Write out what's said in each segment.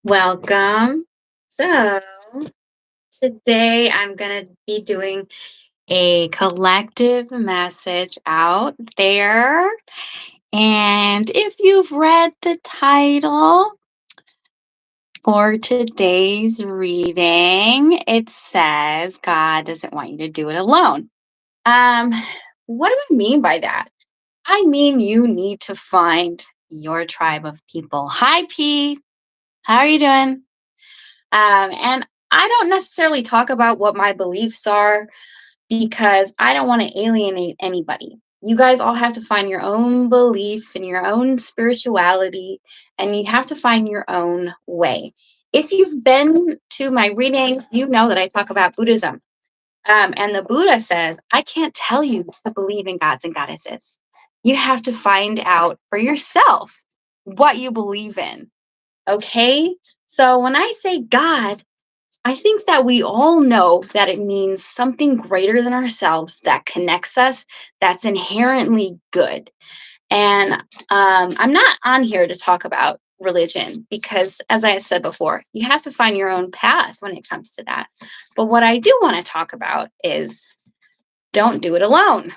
Welcome. So, today I'm going to be doing a collective message out there. And if you've read the title for today's reading, it says God doesn't want you to do it alone. Um, what do I mean by that? I mean, you need to find your tribe of people. Hi, P. How are you doing? And I don't necessarily talk about what my beliefs are because I don't want to alienate anybody. You guys all have to find your own belief and your own spirituality, and you have to find your own way. If you've been to my reading, you know that I talk about Buddhism. And the Buddha says, I can't tell you to believe in gods and goddesses. You have to find out for yourself what you believe in. Okay? So when I say God, I think that we all know that it means something greater than ourselves that connects us, that's inherently good. And I'm not on here to talk about religion because, as I said before, you have to find your own path when it comes to that. But what I do want to talk about is don't do it alone.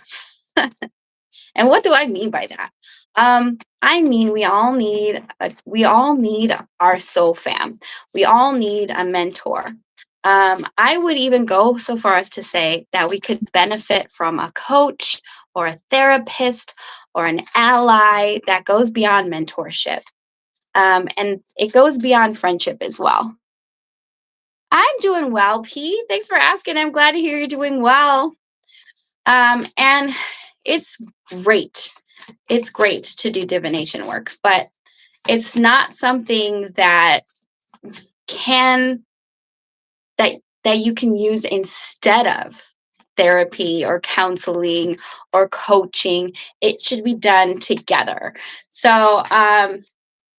And what do I mean by that? I mean we all need our soul fam. We all need a mentor. I would even go so far as to say that we could benefit from a coach or a therapist or an ally that goes beyond mentorship. And it goes beyond friendship as well. I'm doing well, P. Thanks for asking. I'm glad to hear you're doing well. And it's great. It's great to do divination work, but it's not something that can that you can use instead of therapy or counseling or coaching. It should be done together. So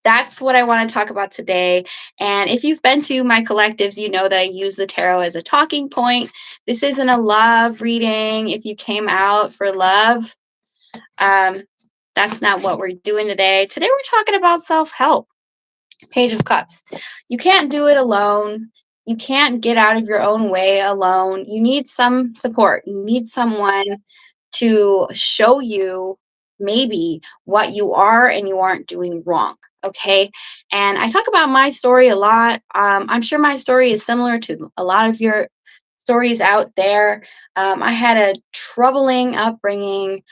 that's what I want to talk about today. And if you've been to my collectives, you know that I use the tarot as a talking point. This isn't a love reading. If you came out for love, um, that's not what we're doing today. Today, we're talking about self help. Page of Cups. You can't do it alone. You can't get out of your own way alone. You need some support. You need someone to show you maybe what you are and you aren't doing wrong. Okay. And I talk about my story a lot. I'm sure my story is similar to a lot of your stories out there. I had a troubling upbringing.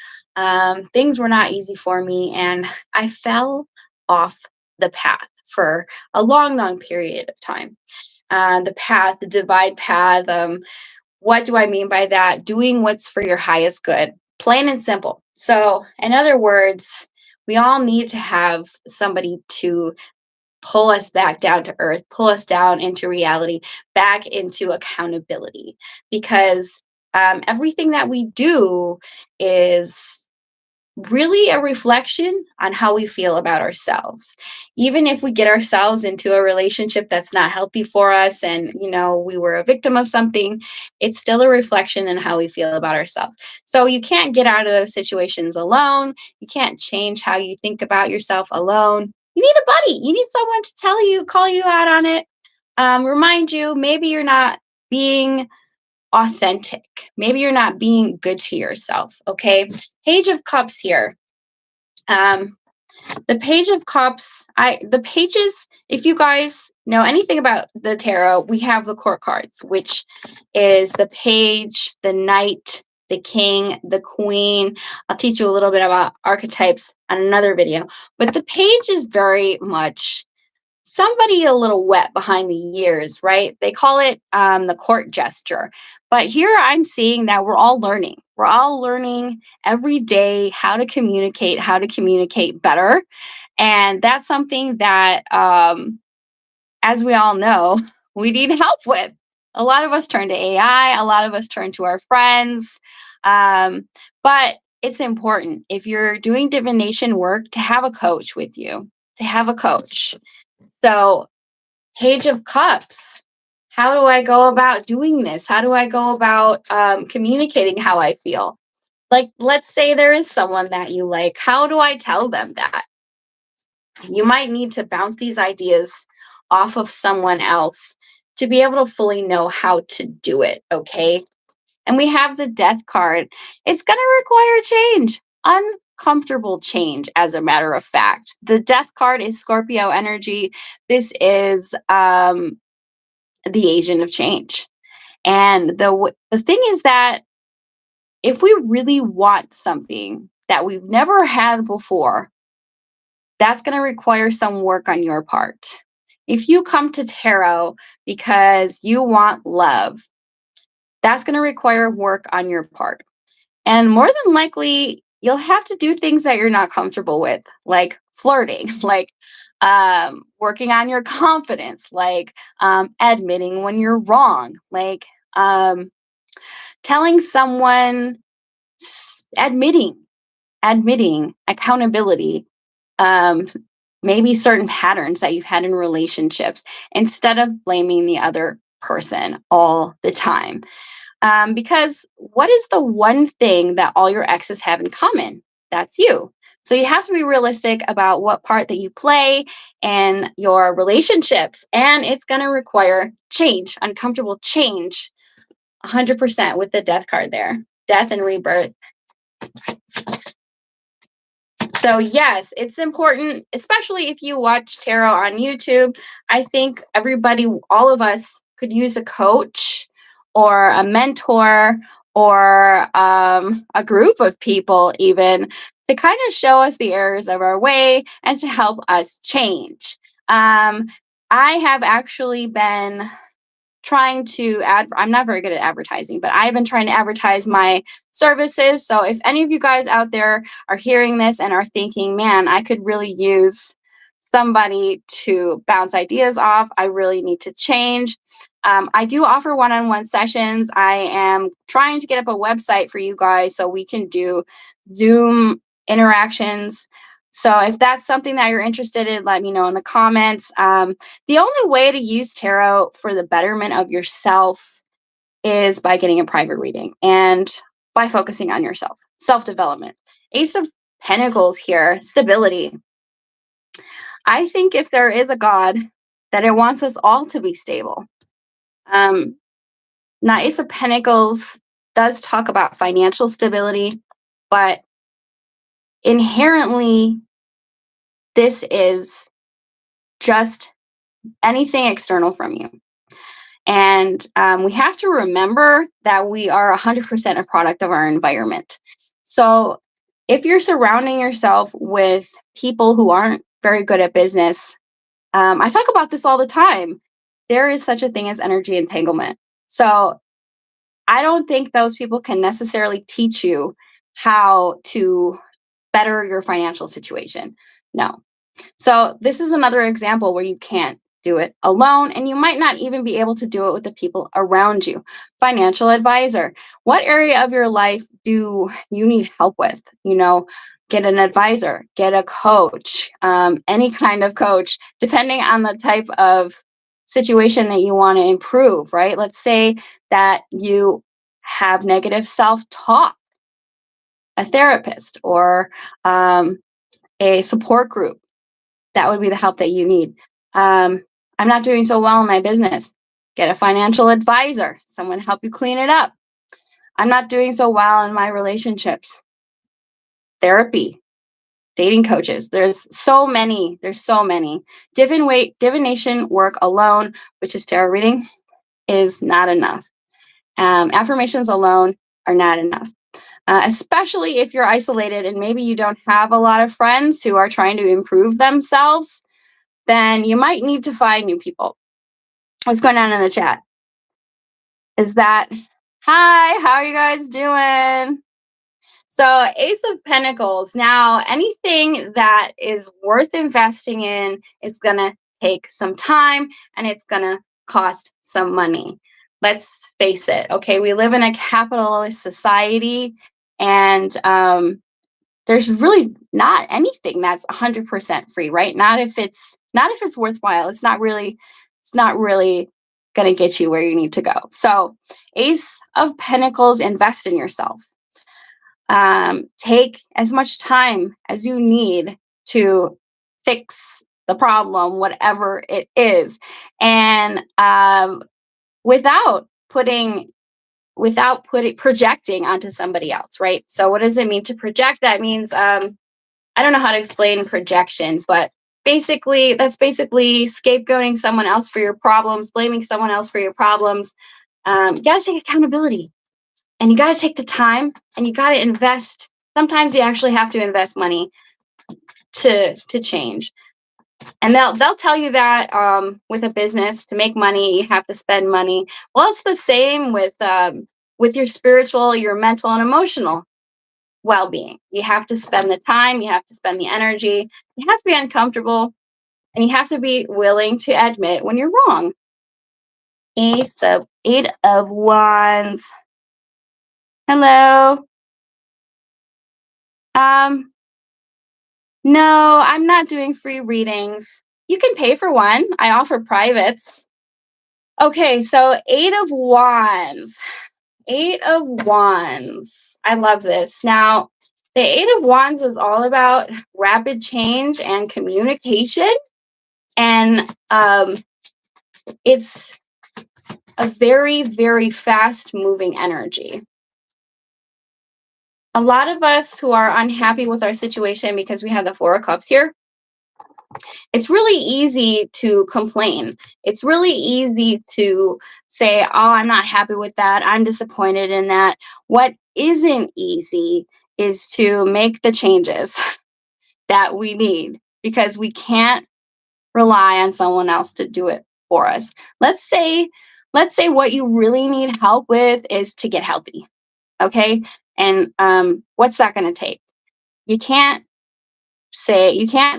Things were not easy for me, and I fell off the path for a long, long period of time. The path, the divide path. What do I mean by that? Doing what's for your highest good, plain and simple. So, in other words, we all need to have somebody to pull us back down to earth, pull us down into reality, back into accountability, because everything that we do is really a reflection on how we feel about ourselves. Even if we get ourselves into a relationship that's not healthy for us and, we were a victim of something, it's still a reflection in how we feel about ourselves. So you can't get out of those situations alone. You can't change how you think about yourself alone. You need a buddy. You need someone to call you out on it, remind you maybe you're not being authentic. Maybe you're not being good to yourself. Okay. Page of Cups here. Um, the Page of Cups, the pages, if you guys know anything about the tarot, we have the court cards, which is the page, the knight, the king, the queen. I'll teach you a little bit about archetypes on another video. But the page is very much somebody a little wet behind the ears, right? They call it the court gesture. But here I'm seeing that we're all learning. We're all learning every day how to communicate better. And that's something that, as we all know, we need help with. A lot of us turn to AI, a lot of us turn to our friends. But it's important if you're doing divination work to have a coach with you, to have a coach. So, Page of Cups. How do I go about doing this? How do I go about communicating how I feel? Like, let's say there is someone that you like. How do I tell them that? You might need to bounce these ideas off of someone else to be able to fully know how to do it. Okay. And we have the death card. It's going to require change, uncomfortable change, as a matter of fact. The death card is Scorpio energy. This is the agent of change. And the thing is that if we really want something that we've never had before, that's going to require some work on your part. If you come to tarot because you want love, that's going to require work on your part. And more than likely, you'll have to do things that you're not comfortable with, like flirting, like working on your confidence, like admitting when you're wrong, like um, telling someone, admitting, accountability, um, maybe certain patterns that you've had in relationships instead of blaming the other person all the time. Because what is the one thing that all your exes have in common? That's you. So you have to be realistic about what part that you play in your relationships. And it's going to require change, uncomfortable change, 100% with the death card there. Death and rebirth. So, yes, it's important, especially if you watch tarot on YouTube. I think everybody, all of us, could use a coach or a mentor or a group of people, even to kind of show us the errors of our way and to help us change. I have actually been trying to I'm not very good at advertising, but I've been trying to advertise my services. So if any of you guys out there are hearing this and are thinking, man, I could really use somebody to bounce ideas off, I really need to change. I do offer one-on-one sessions. I am trying to get up a website for you guys so we can do Zoom interactions. So if that's something that you're interested in, let me know in the comments. The only way to use tarot for the betterment of yourself is by getting a private reading and by focusing on yourself, self-development. Ace of Pentacles here, stability. I think if there is a God, that it wants us all to be stable. Now, Ace of Pentacles does talk about financial stability, but inherently, this is just anything external from you. And we have to remember that we are 100% a product of our environment. So if you're surrounding yourself with people who aren't very good at business, I talk about this all the time. There is such a thing as energy entanglement. So I don't think those people can necessarily teach you how to better your financial situation. No. So this is another example where you can't do it alone, and you might not even be able to do it with the people around you. Financial advisor. What area of your life do you need help with? Get an advisor, get a coach, any kind of coach, depending on the type of situation that you want to improve, right? Let's say that you have negative self-talk, a therapist or a support group. That would be the help that you need. I'm not doing so well in my business. Get a financial advisor, someone to help you clean it up. I'm not doing so well in my relationships. Therapy, dating coaches. There's so many. Divination work alone, which is tarot reading, is not enough. Affirmations alone are not enough. Especially if you're isolated and maybe you don't have a lot of friends who are trying to improve themselves, then you might need to find new people. What's going on in the chat? Is that, hi, how are you guys doing? So, Ace of Pentacles. Now, anything that is worth investing in, it's going to take some time and it's going to cost some money. Let's face it. Okay, we live in a capitalist society, and there's really not anything that's 100% free, right? Not if it's worthwhile. It's not really going to get you where you need to go. So, Ace of Pentacles, invest in yourself. Take as much time as you need to fix the problem, whatever it is. And without putting projecting onto somebody else, right? So what does it mean to project? That means I don't know how to explain projection, but that's basically scapegoating someone else for your problems, blaming someone else for your problems. You got to take accountability, and you got to take the time, and you got to invest. Sometimes you actually have to invest money to change, and they'll tell you that with a business, to make money, you have to spend money. Well, it's the same with your spiritual, your mental, and emotional well-being. You have to spend the time, you have to spend the energy, you have to be uncomfortable, and you have to be willing to admit when you're wrong. Eight of Wands. Hello. Um, no, I'm not doing free readings. You can pay for one. I offer privates. Okay, so Eight of Wands. Eight of Wands. I love this. Now, the Eight of Wands is all about rapid change and communication. And it's a very, very fast moving energy. A lot of us who are unhappy with our situation because we have the Four of Cups here, it's really easy to complain. It's really easy to say, oh, I'm not happy with that. I'm disappointed in that. What isn't easy is to make the changes that we need, because we can't rely on someone else to do it for us. Let's say what you really need help with is to get healthy. Okay? And what's that going to take? You can't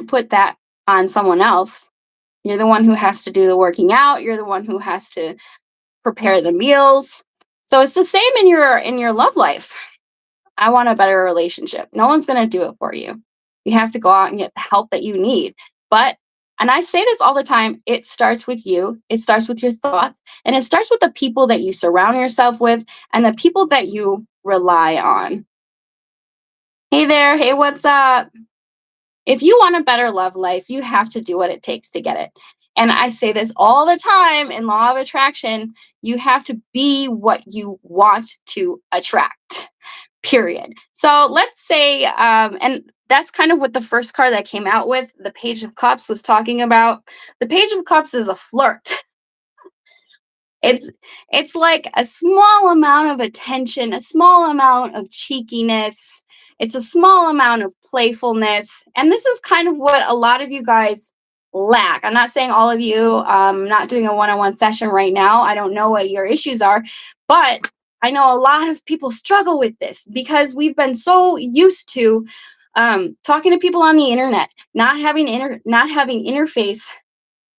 put that on someone else. You're the one who has to do the working out. You're the one who has to prepare the meals. So it's the same in your love life. I want a better relationship. No one's going to do it for you. You have to go out and get the help that you need. But, and I say this all the time, it starts with you. It starts with your thoughts, and it starts with the people that you surround yourself with and the people that you rely on. Hey there. Hey, what's up? If you want a better love life, you have to do what it takes to get it. And I say this all the time in Law of Attraction, you have to be what you want to attract, period. So let's say, and that's kind of what the first card that came out with, the Page of Cups, was talking about. The Page of Cups is a flirt. It's like a small amount of attention, a small amount of cheekiness. It's a small amount of playfulness. And this is kind of what a lot of you guys lack. I'm not saying all of you. I'm not doing a one-on-one session right now. I don't know what your issues are, but I know a lot of people struggle with this because we've been so used to talking to people on the internet, not having interface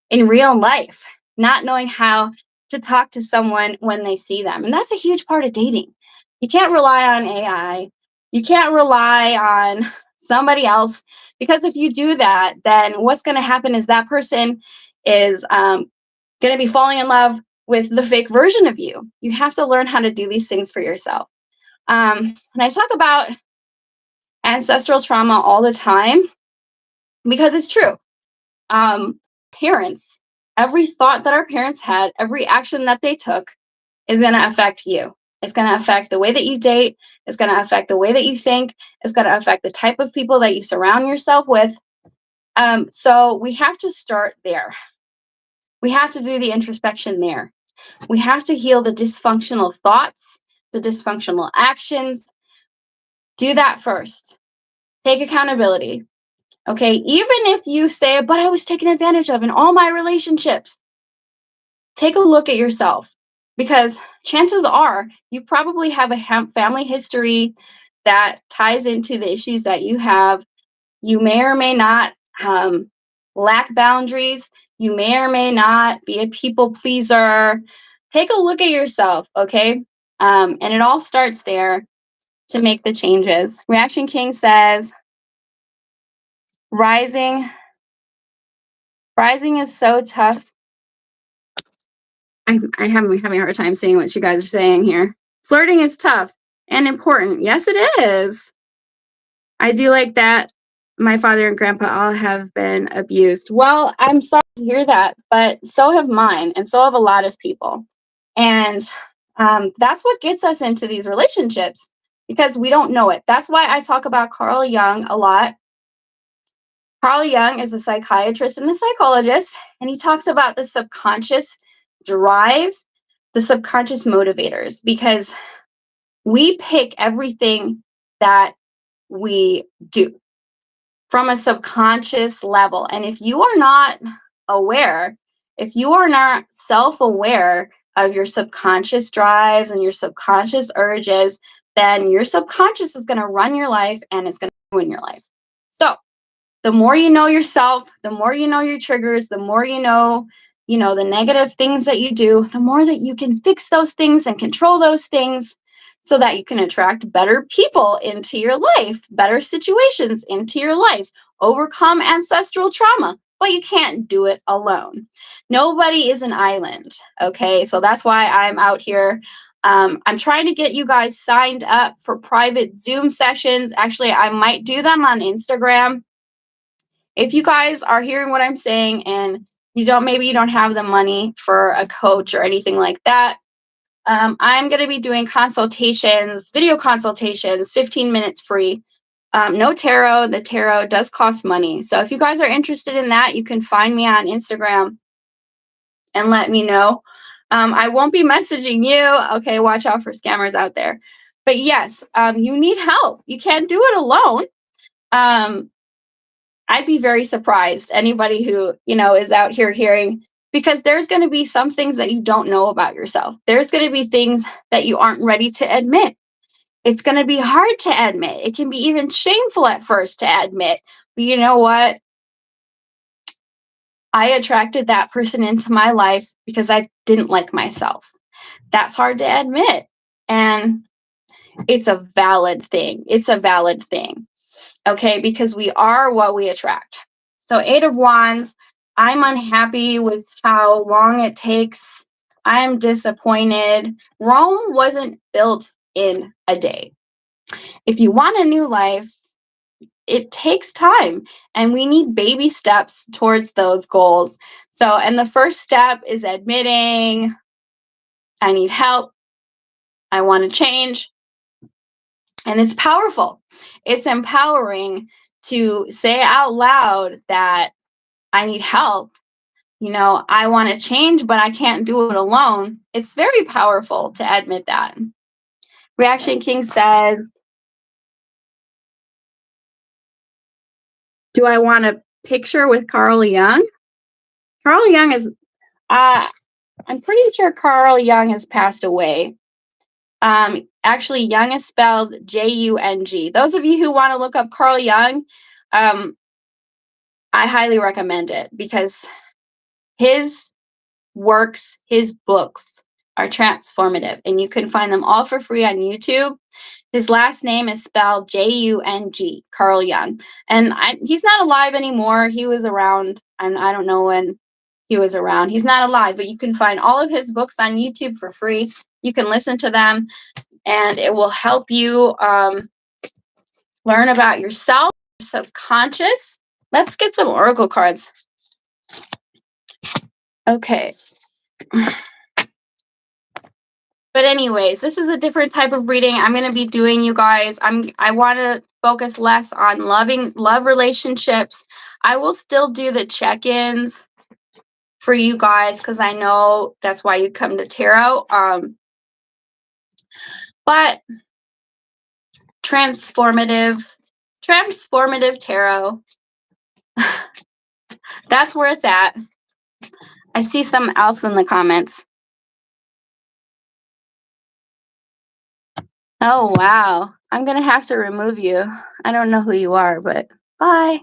in real life, not knowing how to talk to someone when they see them. And that's a huge part of dating. You can't rely on AI. You can't rely on somebody else, because if you do that, then what's going to happen is that person is going to be falling in love with the fake version of you. You have to learn how to do these things for yourself. And I talk about ancestral trauma all the time because it's true. Parents, every thought that our parents had, every action that they took is going to affect you. It's going to affect the way that you date. It's going to affect the way that you think. It's going to affect the type of people that you surround yourself with. So we have to start there. We have to do the introspection there. We have to heal the dysfunctional thoughts, the dysfunctional actions. Do that first. Take accountability. Okay, even if you say, but I was taken advantage of in all my relationships, take a look at yourself, because chances are you probably have a family history that ties into the issues that you have. You may or may not lack boundaries. You may or may not be a people pleaser. Take a look at yourself, okay? And it all starts there to make the changes. Reaction King says, Rising is so tough. I'm having a hard time seeing what you guys are saying here. Flirting is tough and important. Yes, it is. I do like that. my father and grandpa all have been abused. Well, I'm sorry to hear that, but so have mine, and so have a lot of people. And that's what gets us into these relationships because we don't know it. That's why I talk about Carl Jung a lot. Carl Jung is a psychiatrist and a psychologist, and he talks about the subconscious drives, the subconscious motivators, because we pick everything that we do from a subconscious level. And if you are not aware, if you are not self aware of your subconscious drives and your subconscious urges, then your subconscious is going to run your life and it's going to ruin your life. So, the more you know yourself, the more you know your triggers, the more you know the negative things that you do, the more that you can fix those things and control those things so that you can attract better people into your life, better situations into your life, overcome ancestral trauma. But you can't do it alone. Nobody is an island. Okay. So that's why I'm out here. I'm trying to get you guys signed up for private Zoom sessions. Actually, I might do them on Instagram. If you guys are hearing what I'm saying and maybe you don't have the money for a coach or anything like that, I'm going to be doing consultations, video consultations, 15 minutes free. No tarot. The tarot does cost money. So if you guys are interested in that, you can find me on Instagram and let me know. I won't be messaging you. Okay, watch out for scammers out there. But yes, you need help. You can't do it alone. I'd be very surprised anybody who, is out here hearing, because there's going to be some things that you don't know about yourself. There's going to be things that you aren't ready to admit. It's going to be hard to admit. It can be even shameful at first to admit. But you know what? I attracted that person into my life because I didn't like myself. That's hard to admit. And it's a valid thing. It's a valid thing. Okay, because we are what we attract. So, Eight of Wands, I'm unhappy with how long it takes. I'm disappointed. Rome wasn't built in a day. If you want a new life, it takes time and we need baby steps towards those goals. So, and the first step is admitting I need help. I want to change. And it's powerful. It's empowering to say out loud that I need help. I want to change, but I can't do it alone. It's very powerful to admit that. Reaction King says, do I want a picture with Carl Jung? Carl Jung is, I'm pretty sure Carl Jung has passed away. Actually, Jung is spelled Jung. Those of you who want to look up Carl Jung, I highly recommend it because his works, his books are transformative, and you can find them all for free on YouTube. His last name is spelled Jung, Carl Jung. And he's not alive anymore. He was around, and I don't know when he was around. He's not alive, but you can find all of his books on YouTube for free. You can listen to them, and it will help you learn about yourself, your subconscious. Let's get some oracle cards. Okay. But anyways, this is a different type of reading I'm going to be doing, you guys. I want to focus less on love relationships. I will still do the check-ins for you guys because I know that's why you come to tarot. But transformative tarot. That's where it's at. I see something else in the comments. Oh, wow. I'm going to have to remove you. I don't know who you are, but bye.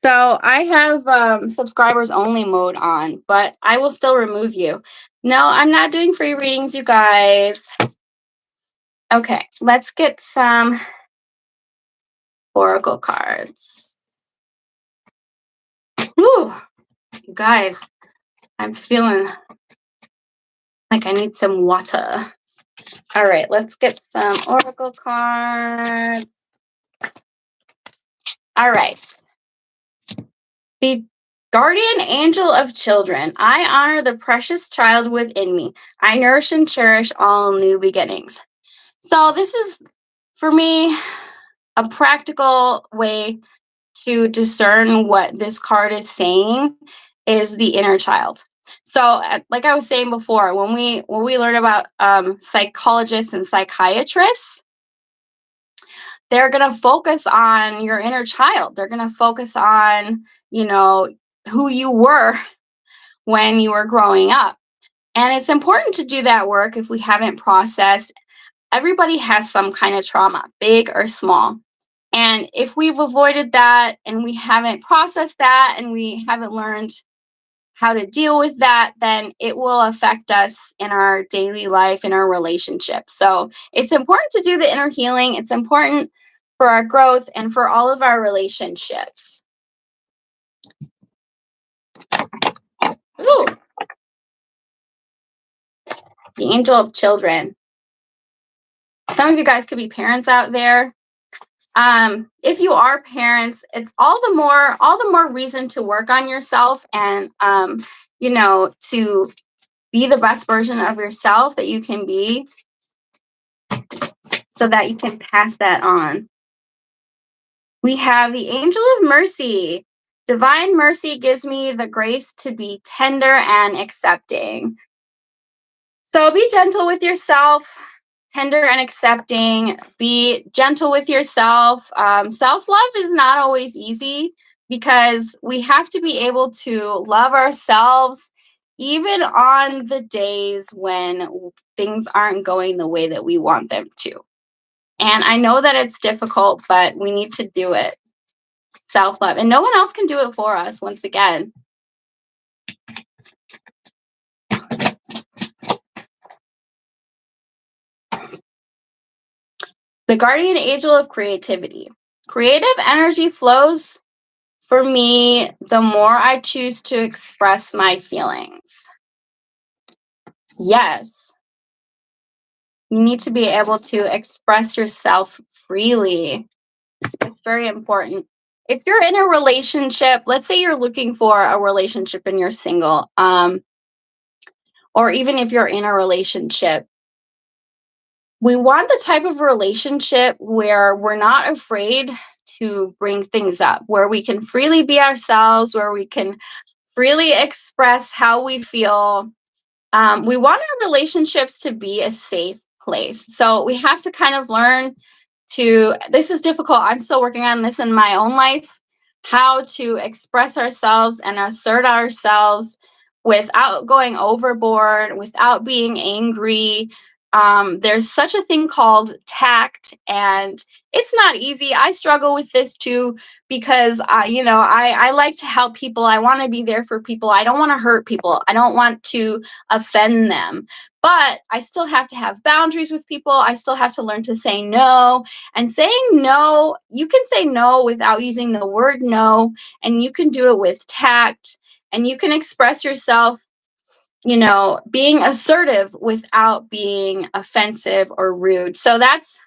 So I have subscribers only mode on, but I will still remove you. No, I'm not doing free readings, you guys. Okay, let's get some oracle cards. Whew. You guys, I'm feeling like I need some water. All right, let's get some oracle cards. All right. The guardian angel of children. I honor the precious child within me. I nourish and cherish all new beginnings. So this is, for me, a practical way to discern what this card is saying is the inner child. So, like I was saying before, when we learn about psychologists and psychiatrists, they're going to focus on your inner child. They're going to focus on, who you were when you were growing up. And it's important to do that work if we haven't processed. Everybody has some kind of trauma, big or small. And if we've avoided that and we haven't processed that and we haven't learned how to deal with that, then it will affect us in our daily life, in our relationships. So it's important to do the inner healing. It's important for our growth and for all of our relationships. Ooh. The angel of children. Some of you guys could be parents out there. If you are parents, it's all the more reason to work on yourself and to be the best version of yourself that you can be, so that you can pass that on. We have the angel of mercy. Divine mercy gives me the grace to be tender and accepting. So be gentle with yourself, tender and accepting. Be gentle with yourself. Self-love is not always easy because we have to be able to love ourselves even on the days when things aren't going the way that we want them to. And I know that it's difficult, but we need to do it. Self-love. And no one else can do it for us, once again. The guardian angel of creativity. Creative energy flows for me the more I choose to express my feelings. Yes. You need to be able to express yourself freely. It's very important. If you're in a relationship, let's say you're looking for a relationship and you're single, or even if you're in a relationship, we want the type of relationship where we're not afraid to bring things up, where we can freely be ourselves, where we can freely express how we feel. We want our relationships to be a safe place. So we have to kind of learn this is difficult. I'm still working on this in my own life, how to express ourselves and assert ourselves without going overboard, without being angry. There's such a thing called tact, and it's not easy. I struggle with this too because I like to help people. I want to be there for people. I don't want to hurt people. I don't want to offend them. But I still have to have boundaries with people. I still have to learn to say no. And saying no, you can say no without using the word no, and you can do it with tact, and you can express yourself, being assertive without being offensive or rude. So that's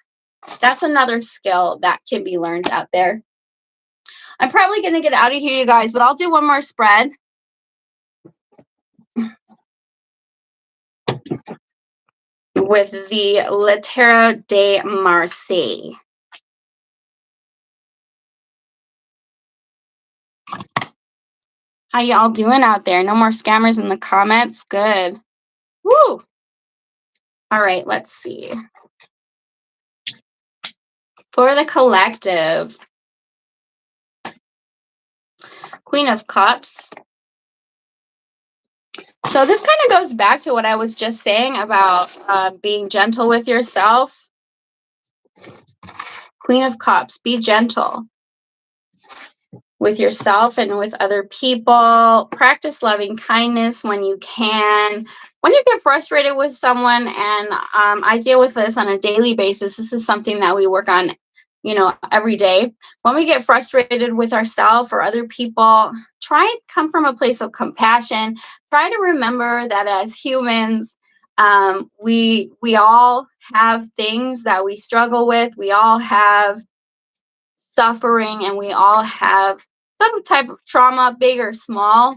another skill that can be learned out there. I'm probably going to get out of here, you guys, but I'll do one more spread. With the Lettre de Marseille. How y'all doing out there? No more scammers in the comments? Good. Woo! All right, let's see. For the collective, Queen of Cups. So this kind of goes back to what I was just saying about being gentle with yourself. Queen of Cups, be gentle with yourself and with other people. Practice loving kindness when you can. When you get frustrated with someone, and I deal with this on a daily basis, this is something that we work on every day. When we get frustrated with ourselves or other people, try and come from a place of compassion. Try to remember that as humans, we all have things that we struggle with. We all have suffering, and we all have some type of trauma, big or small.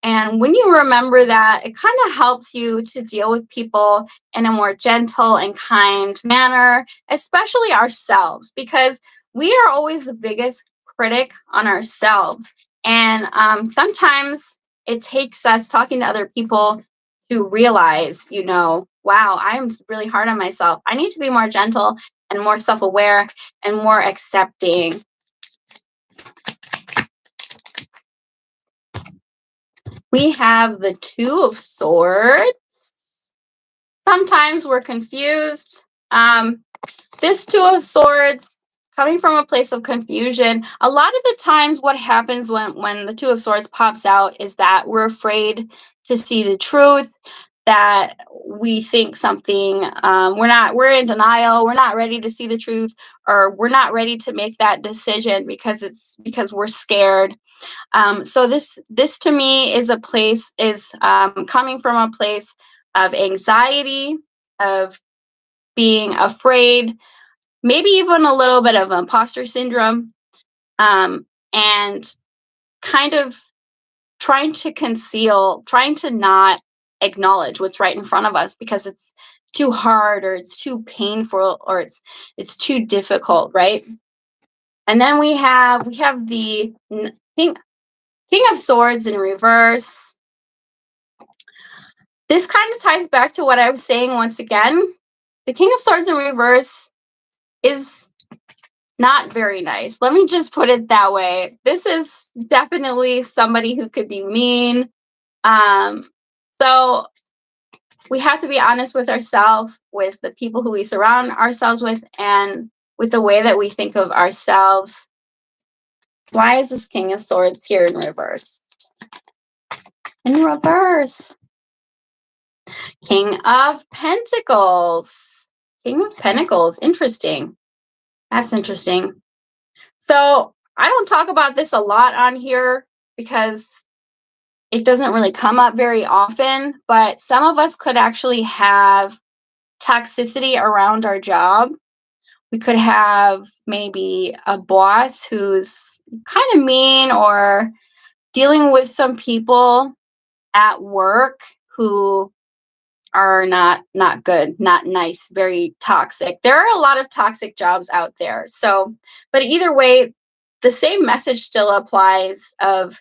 And when you remember that, it kind of helps you to deal with people in a more gentle and kind manner, especially ourselves, because we are always the biggest critic on ourselves. And sometimes it takes us talking to other people to realize, wow, I'm really hard on myself. I need to be more gentle and more self aware and more accepting. We have the Two of Swords. Sometimes we're confused. This Two of Swords, coming from a place of confusion, a lot of the times what happens when the Two of Swords pops out is that we're afraid to see the truth, that we think something, we're in denial, we're not ready to see the truth, or we're not ready to make that decision because we're scared. So this to me is coming from a place of anxiety, of being afraid, maybe even a little bit of imposter syndrome, and kind of trying to not acknowledge what's right in front of us because it's too hard, or it's too painful, or it's too difficult, right? And then we have the King of Swords in reverse. This kind of ties back to what I was saying once again. The King of Swords in reverse is not very nice. Let me just put it that way. This is definitely somebody who could be mean. So we have to be honest with ourselves, with the people who we surround ourselves with, and with the way that we think of ourselves. Why is this King of Swords here in reverse? In reverse. King of Pentacles. King of Pentacles. Interesting. That's interesting. So I don't talk about this a lot on here because it doesn't really come up very often, but some of us could actually have toxicity around our job. We could have maybe a boss who's kind of mean, or dealing with some people at work who are not good, not nice, very toxic. There are a lot of toxic jobs out there. So, but either way, the same message still applies of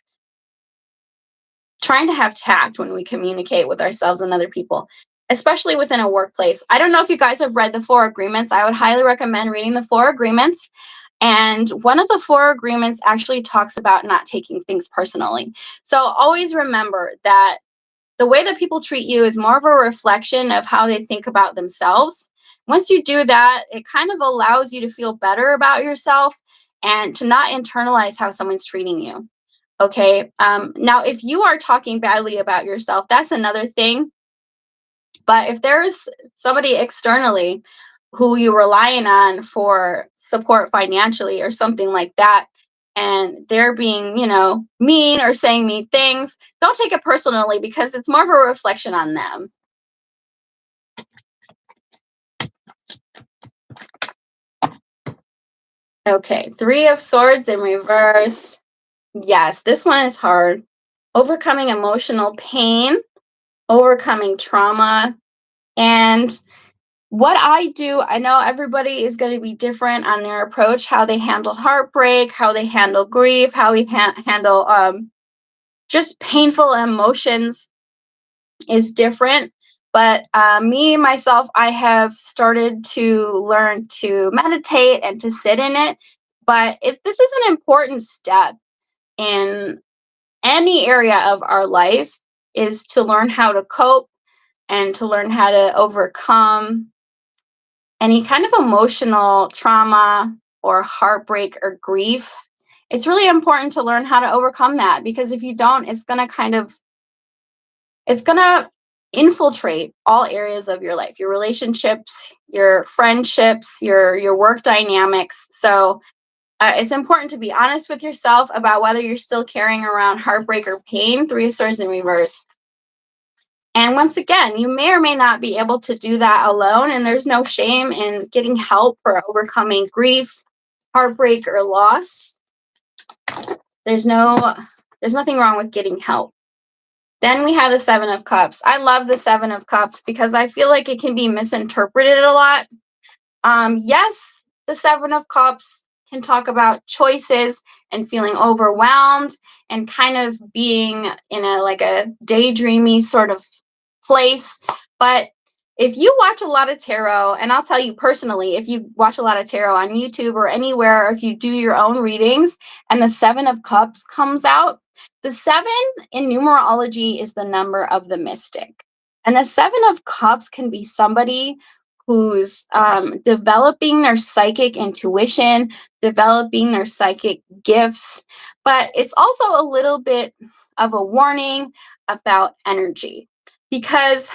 trying to have tact when we communicate with ourselves and other people, especially within a workplace. I don't know if you guys have read the Four Agreements. I would highly recommend reading the Four Agreements. And one of the Four Agreements actually talks about not taking things personally. So always remember that the way that people treat you is more of a reflection of how they think about themselves. Once you do that, it kind of allows you to feel better about yourself and to not internalize how someone's treating you. Okay. Now, if you are talking badly about yourself, that's another thing. But if there's somebody externally who you're relying on for support financially or something like that, and they're being, mean or saying mean things, don't take it personally because it's more of a reflection on them. Okay, Three of Swords in reverse. Yes, this one is hard. Overcoming emotional pain, overcoming trauma. And what I do, I know everybody is going to be different on their approach, how they handle heartbreak, how they handle grief, how we handle just painful emotions is different. But me, myself, I have started to learn to meditate and to sit in it. But if this is an important step in any area of our life, is to learn how to cope and to learn how to overcome any kind of emotional trauma or heartbreak or grief. It's really important to learn how to overcome that, because if you don't, it's going to infiltrate all areas of your life, your relationships, your friendships, your work dynamics. So it's important to be honest with yourself about whether you're still carrying around heartbreak or pain. Three of Swords in reverse. And once again, you may or may not be able to do that alone, and there's no shame in getting help for overcoming grief, heartbreak, or loss. There's nothing wrong with getting help. Then we have the Seven of Cups. I love the Seven of Cups because I feel like it can be misinterpreted a lot. Yes, the Seven of Cups can talk about choices and feeling overwhelmed and kind of being in a daydreamy sort of place. But if you watch a lot of tarot, and I'll tell you personally, if you watch a lot of tarot on YouTube or anywhere, or if you do your own readings and the Seven of Cups comes out, the seven in numerology is the number of the mystic. And the Seven of Cups can be somebody who's developing their psychic intuition, developing their psychic gifts, but it's also a little bit of a warning about energy because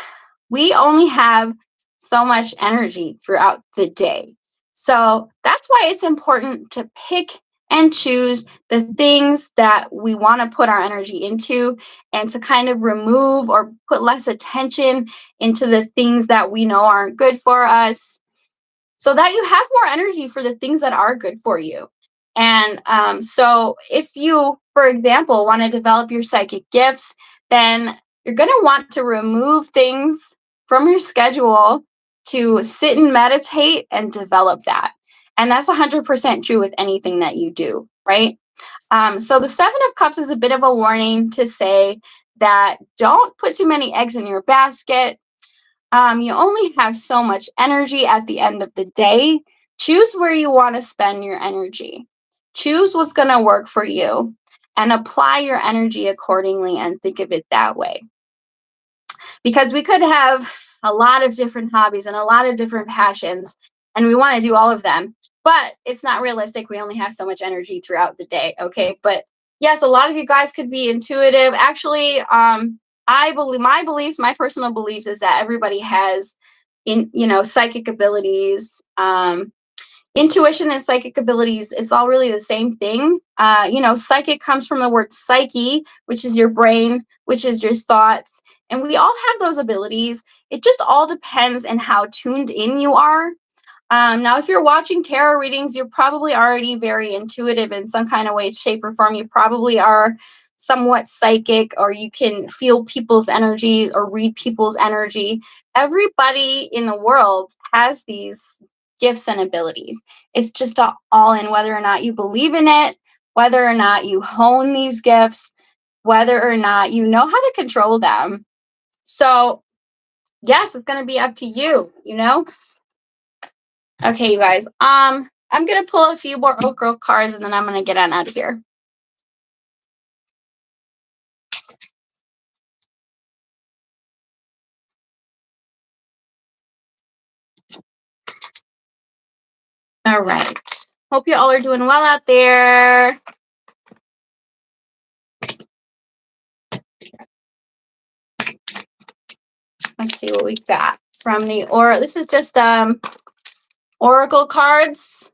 we only have so much energy throughout the day. So that's why it's important to pick and choose the things that we want to put our energy into and to kind of remove or put less attention into the things that we know aren't good for us so that you have more energy for the things that are good for you. And so if you, for example, want to develop your psychic gifts, then you're going to want to remove things from your schedule to sit and meditate and develop that. And that's 100% true with anything that you do, right? So the Seven of Cups is a bit of a warning to say that don't put too many eggs in your basket. You only have so much energy at the end of the day. Choose where you want to spend your energy. Choose what's going to work for you and apply your energy accordingly and think of it that way. Because we could have a lot of different hobbies and a lot of different passions, and we want to do all of them, but it's not realistic. We only have so much energy throughout the day. Okay. But yes, a lot of you guys could be intuitive. Actually, I believe my personal beliefs is that everybody has psychic abilities. Intuition and psychic abilities, it's all really the same thing. Psychic comes from the word psyche, which is your brain, which is your thoughts. And we all have those abilities. It just all depends on how tuned in you are. Now, if you're watching tarot readings, you're probably already very intuitive in some kind of way, shape, or form. You probably are somewhat psychic, or you can feel people's energy or read people's energy. Everybody in the world has these gifts and abilities. It's just all in whether or not you believe in it, whether or not you hone these gifts, whether or not you know how to control them. So, yes, it's going to be up to you, Okay, you guys. I'm going to pull a few more oracle cards and then I'm going to get on out of here. All right. Hope you all are doing well out there. Let's see what we got from the Oracle. This is just oracle cards.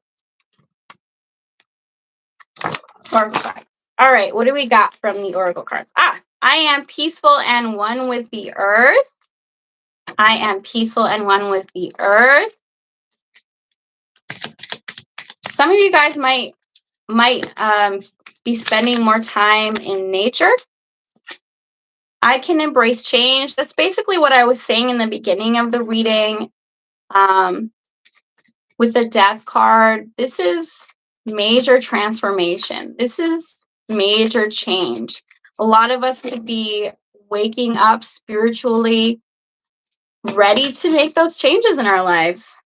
Oracle cards. All right, what do we got from the oracle cards? I am peaceful and one with the earth. I am peaceful and one with the earth. Some of you guys might be spending more time in nature. I can embrace change. That's basically what I was saying in the beginning of the reading. With the Death card, this is major transformation. This is major change. A lot of us could be waking up spiritually, ready to make those changes in our lives.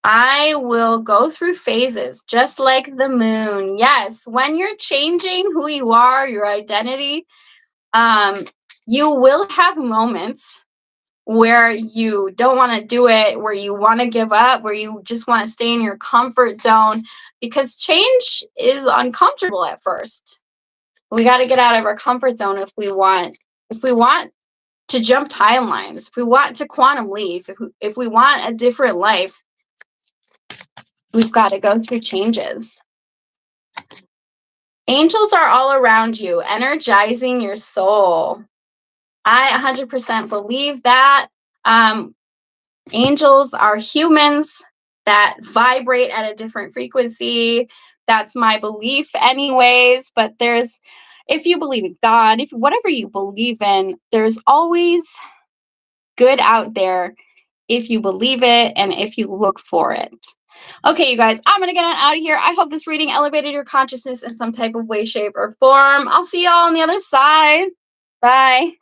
I will go through phases, just like the moon. Yes, when you're changing who you are, your identity, you will have moments where you don't want to do it, where you want to give up, where you just want to stay in your comfort zone, because change is uncomfortable at first. We got to get out of our comfort zone if we want to jump timelines, if we want to quantum leap, if we want a different life, we've got to go through changes. Angels are all around you, energizing your soul. I 100% believe that. Angels are humans that vibrate at a different frequency. That's my belief, anyways. But if you believe in God, if whatever you believe in, there's always good out there if you believe it and if you look for it. Okay, you guys, I'm going to get on out of here. I hope this reading elevated your consciousness in some type of way, shape, or form. I'll see y'all on the other side. Bye.